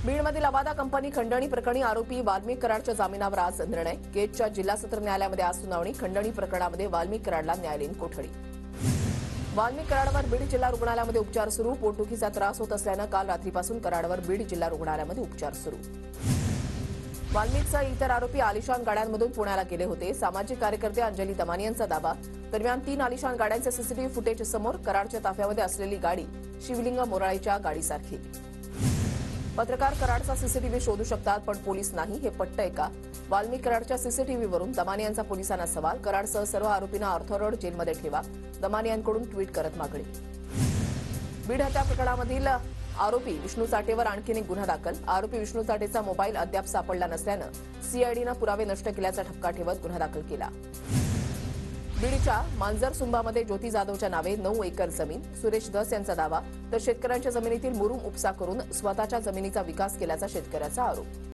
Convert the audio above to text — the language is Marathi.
बीडमधील अवादा कंपनी खंडणी प्रकरणी आरोपी वाल्मिक कराडच्या जामिनावर आज निर्णय। केजच्या जिल्हा सत्र न्यायालयामध्ये आज सुनावणी। खंडणी प्रकरणामध्ये वाल्मिक कराडला न्यायालयीन कोठडी। वाल्मिक कराडवर बीड जिल्हा रुग्णालयामध्ये उपचार सुरू। पोटदुखीचा त्रास होत असल्यानं काल रात्रीपासून कराडवर बीड जिल्हा रुग्णालयामध्ये उपचार सुरू। वाल्मिकसह इतर आरोपी आलिशान गाड्यांमधून पुण्याला गेले होते। सामाजिक कार्यकर्ते अंजली दमानी यांचा दावा। दरम्यान 3 आलिशान गाड्यांचे सीसीटीव्ही फुटेज समोर। कराडच्या ताफ्यामध्ये असलेली गाडी शिवलिंग मोराळीच्या गाडीसारखी। पत्रकार कराडचा सीसीटीव्ही शोधू शकतात पण पोलीस नाही, हे पटतंय का? वाल्मिक कराडच्या सीसीटीव्हीवरून दमानी यांचा पोलिसांना सवाल। कराडसह सर्व आरोपींना ऑर्थोरोड जेलमध्ये ठेवा, दमानी यांकडून ट्विट करत मागणी। बीड हत्या प्रकरणामधील आरोपी विष्णू चाटेवर आणखीन एक गुन्हा दाखल। आरोपी विष्णू चाटेचा मोबाईल अद्याप सापडला नसल्यानं सीआयडीनं पुरावे नष्ट केल्याचा ठपका ठेवत गुन्हा दाखल केला। बीडच्या मांजरसुंबामध्ये ज्योती जाधवच्या नावे 9 एकर जमीन। सुरेश धस यांचा दावा। तर शेतकऱ्यांच्या जमिनीतील मुरुम उपसा करून स्वतःच्या जमिनीचा विकास केल्याचा शेतकऱ्याचा आरोप।